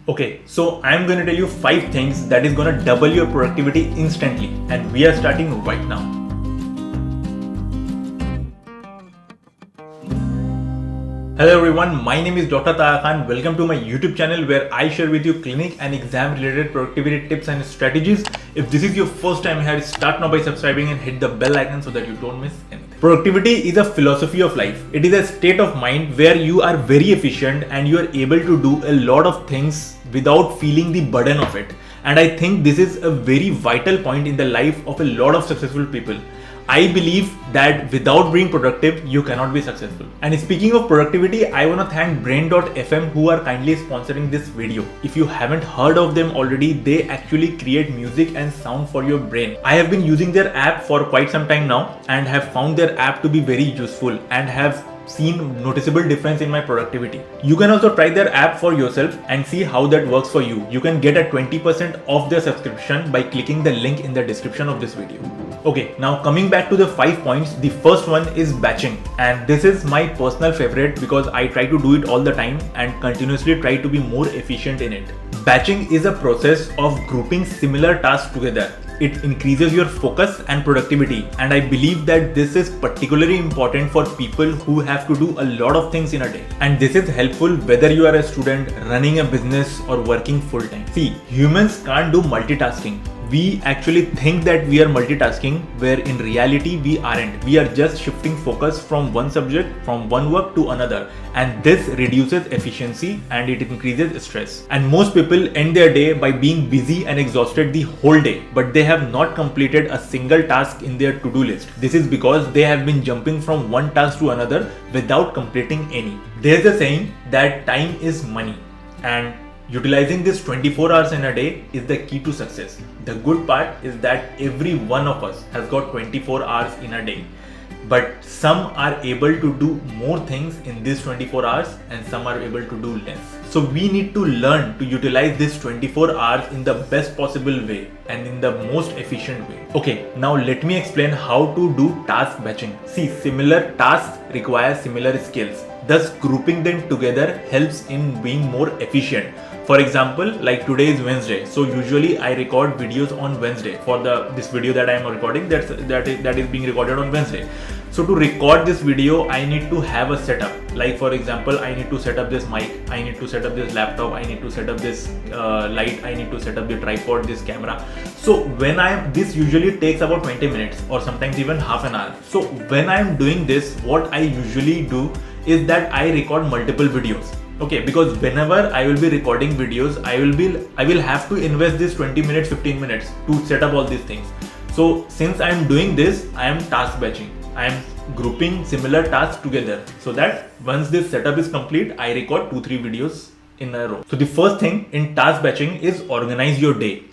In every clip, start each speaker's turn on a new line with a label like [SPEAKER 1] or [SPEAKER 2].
[SPEAKER 1] Okay, so I'm going to tell you 5 things that is going to double your productivity instantly, and we are starting right now. Hello everyone, my name is Dr. Taha Khan. Welcome to my YouTube channel where I share with you clinic and exam related productivity tips and strategies. If this is your first time here, start now by subscribing and hit the bell icon so that you don't miss anything. Productivity is a philosophy of life. It is a state of mind where you are very efficient and you are able to do a lot of things without feeling the burden of it. And I think this is a very vital point in the life of a lot of successful people. I believe that without being productive, you cannot be successful. And speaking of productivity, I want to thank Brain.fm who are kindly sponsoring this video. If you haven't heard of them already, they actually create music and sound for your brain. I have been using their app for quite some time now and have found their app to be very useful and have seen noticeable difference in my productivity. You can also try their app for yourself and see how that works for you. You can get a 20% off their subscription by clicking the link in the description of this video. Okay, now coming back to the 5 points, the first one is batching, and this is my personal favorite because I try to do it all the time and continuously try to be more efficient in it. Batching is a process of grouping similar tasks together. It increases your focus and productivity, and I believe that this is particularly important for people who have to do a lot of things in a day. And this is helpful whether you are a student, running a business, or working full time. See, humans can't do multitasking. We actually think that we are multitasking, where in reality we aren't. We are just shifting focus from one subject, from one work to another, and this reduces efficiency and it increases stress. And most people end their day by being busy and exhausted the whole day, but they have not completed a single task in their to-do list. This is because they have been jumping from one task to another without completing any. There's a saying that time is money, and utilizing this 24 hours in a day is the key to success. The good part is that every one of us has got 24 hours in a day, but some are able to do more things in these 24 hours and some are able to do less. So we need to learn to utilize this 24 hours in the best possible way and in the most efficient way. Okay, now let me explain how to do task batching. See, similar tasks require similar skills. Thus, grouping them together helps in being more efficient. For example, like today is Wednesday, so usually I record videos on Wednesday. For this video that I am recording, that is being recorded on Wednesday. So to record this video, I need to have a setup. Like for example, I need to set up this mic, I need to set up this laptop, I need to set up this light, I need to set up the tripod, this camera. So this usually takes about 20 minutes or sometimes even half an hour. So when I am doing this, what I usually do is that I record multiple videos. Okay, because whenever I will be recording videos, I will have to invest this 20 minutes, 15 minutes to set up all these things. So since I am doing this, I am task batching. I am grouping similar tasks together so that once this setup is complete, I record 2-3 videos in a row. So the first thing in task batching is organize your day.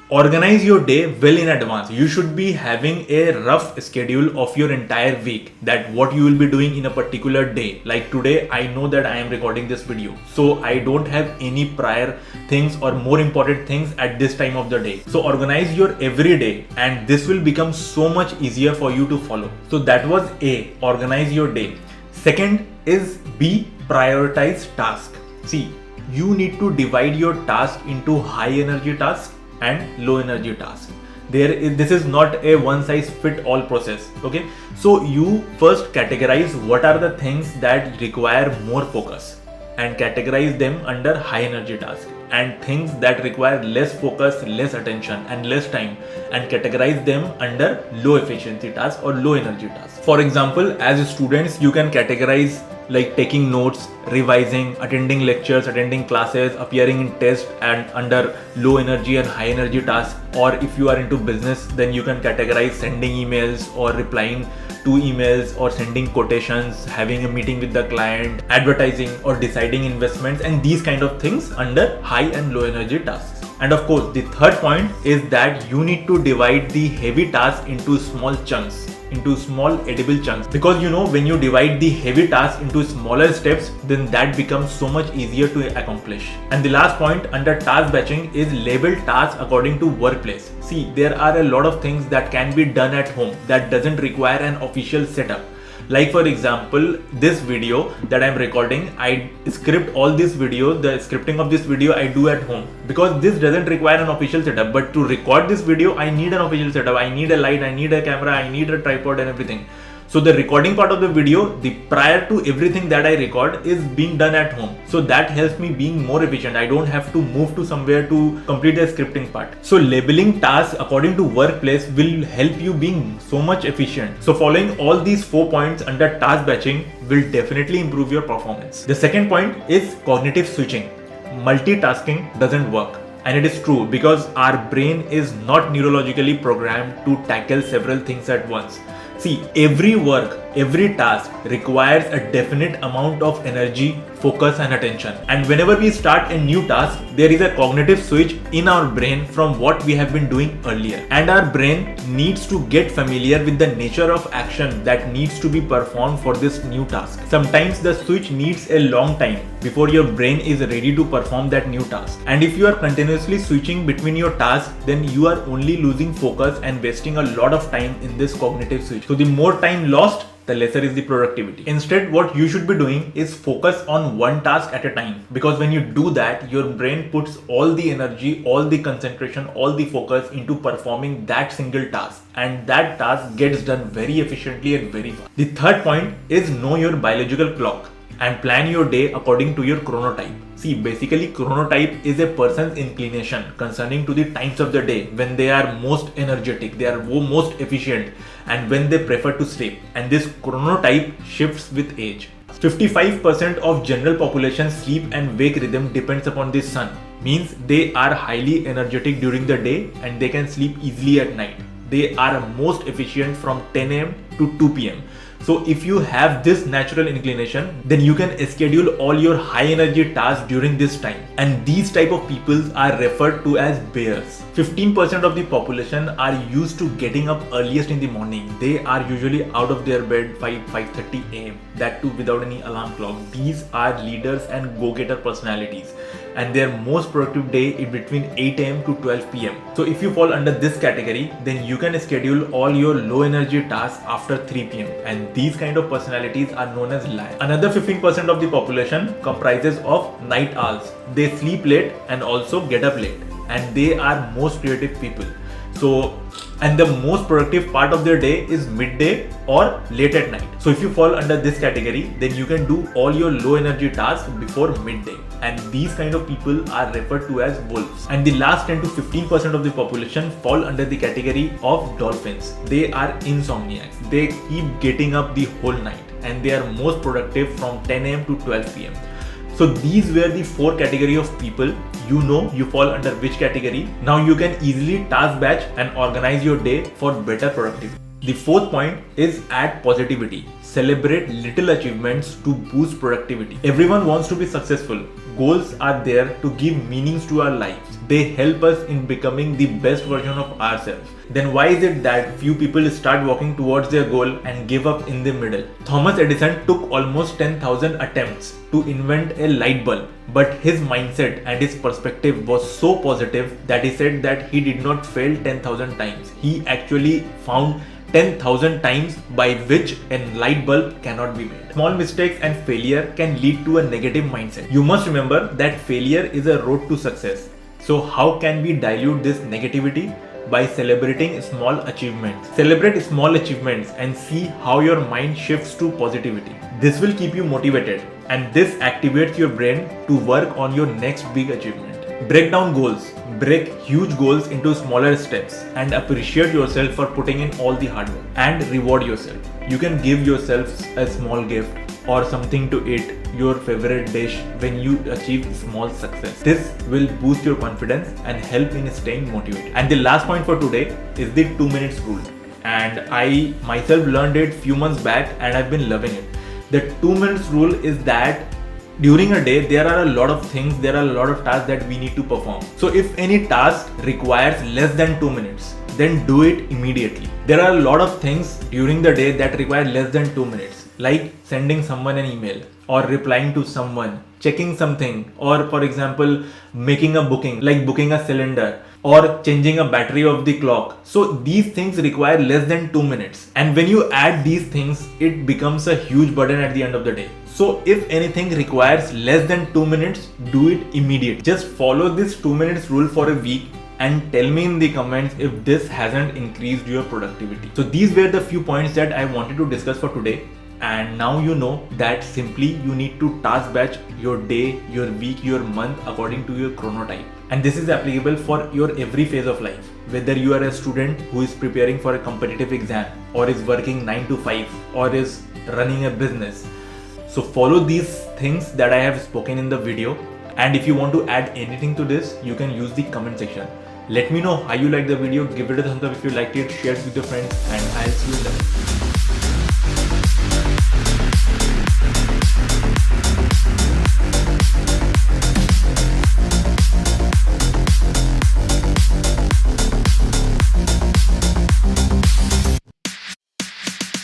[SPEAKER 1] Organize your day well in advance. You should be having a rough schedule of your entire week, that what you will be doing in a particular day. Like today, I know that I am recording this video, so I don't have any prior things or more important things at this time of the day. So organize your every day and this will become so much easier for you to follow. So that was A, organize your day. Second is B, prioritize task. See, you need to divide your task into high energy tasks and low energy tasks. This is not a one size fit all process. Okay, so you first categorize what are the things that require more focus and categorize them under high energy tasks, and things that require less focus, less attention and less time, and categorize them under low efficiency tasks or low energy tasks. For example, as students, you can categorize like taking notes, revising, attending lectures, attending classes, appearing in tests and under low energy and high energy tasks. Or if you are into business, then you can categorize sending emails or replying to emails or sending quotations, having a meeting with the client, advertising or deciding investments, and these kind of things under high and low energy tasks. And of course, the third point is that you need to divide the heavy tasks into small chunks, into small edible chunks, because when you divide the heavy tasks into smaller steps, then that becomes so much easier to accomplish. And the last point under task batching is label tasks according to workplace. See, there are a lot of things that can be done at home that doesn't require an official setup. Like for example, this video that I'm recording, I script all this video, the scripting of this video I do at home, because this doesn't require an official setup. But to record this video, I need an official setup. I need a light, I need a camera, I need a tripod and everything. So the recording part of the video, the prior to everything that I record is being done at home. So that helps me being more efficient. I don't have to move to somewhere to complete the scripting part. So labeling tasks according to workplace will help you being so much efficient. So following all these 4 points under task batching will definitely improve your performance. The second point is cognitive switching. Multitasking doesn't work. And it is true, because our brain is not neurologically programmed to tackle several things at once. See, every work, every task requires a definite amount of energy, focus and attention. And whenever we start a new task, there is a cognitive switch in our brain from what we have been doing earlier. And our brain needs to get familiar with the nature of action that needs to be performed for this new task. Sometimes the switch needs a long time before your brain is ready to perform that new task. And if you are continuously switching between your tasks, then you are only losing focus and wasting a lot of time in this cognitive switch. So the more time lost, the lesser is the productivity. Instead, what you should be doing is focus on one task at a time, because when you do that, your brain puts all the energy, all the concentration, all the focus into performing that single task, and that task gets done very efficiently and very fast. The third point is know your biological clock and plan your day according to your chronotype. See, basically chronotype is a person's inclination concerning to the times of the day when they are most energetic, they are most efficient, and when they prefer to sleep. And this chronotype shifts with age. 55% of general population sleep and wake rhythm depends upon the sun. Means they are highly energetic during the day and they can sleep easily at night. They are most efficient from 10 am to 2 pm. So if you have this natural inclination, then you can schedule all your high energy tasks during this time. And these type of people are referred to as bears. 15% of the population are used to getting up earliest in the morning. They are usually out of their bed 5:30 am. That too without any alarm clock. These are leaders and go-getter personalities. And their most productive day is between 8 am to 12 pm. So if you fall under this category, then you can schedule all your low energy tasks after 3 pm. And these kind of personalities are known as lions. Another 15% of the population comprises of night owls. They sleep late and also get up late. And they are most creative people. And the most productive part of their day is midday or late at night. So if you fall under this category, then you can do all your low energy tasks before midday. And these kind of people are referred to as wolves. And the last 10 to 15% of the population fall under the category of dolphins. They are insomniacs. They keep getting up the whole night and they are most productive from 10 am to 12 pm. So these were the 4 category of people. You know you fall under which category. Now you can easily task batch and organize your day for better productivity. The fourth point is add positivity. Celebrate little achievements to boost productivity. Everyone wants to be successful. Goals are there to give meanings to our lives. They help us in becoming the best version of ourselves. Then why is it that few people start walking towards their goal and give up in the middle? Thomas Edison took almost 10,000 attempts to invent a light bulb, but his mindset and his perspective was so positive that he said that he did not fail 10,000 times. He actually found 10,000 times by which a light bulb cannot be made. Small mistakes and failure can lead to a negative mindset. You must remember that failure is a road to success. So how can we dilute this negativity? By celebrating small achievements. Celebrate small achievements and see how your mind shifts to positivity. This will keep you motivated and this activates your brain to work on your next big achievement. Break down goals. Break huge goals into smaller steps and appreciate yourself for putting in all the hard work and reward yourself. You can give yourself a small gift or something to eat, your favorite dish when you achieve small success. This will boost your confidence and help in staying motivated. And the last point for today is the 2 minutes rule. And I myself learned it few months back and I've been loving it. The 2 minutes rule is that during a day, there are a lot of things, there are a lot of tasks that we need to perform. So if any task requires less than 2 minutes, then do it immediately. There are a lot of things during the day that require less than 2 minutes, like sending someone an email or replying to someone, checking something, or for example, making a booking, like booking a cylinder. or changing a battery of the clock. So these things require less than 2 minutes. And when you add these things, it becomes a huge burden at the end of the day. So if anything requires less than 2 minutes, do it immediately. Just follow this 2 minutes rule for a week and tell me in the comments if this hasn't increased your productivity. So these were the few points that I wanted to discuss for today. And now you know that simply you need to task batch your day, your week, your month according to your chronotype. And this is applicable for your every phase of life. Whether you are a student who is preparing for a competitive exam, or is working 9 to 5, or is running a business. So follow these things that I have spoken in the video. And if you want to add anything to this, you can use the comment section. Let me know how you liked the video. Give it a thumbs up if you liked it, share it with your friends, and I'll see you in the next video.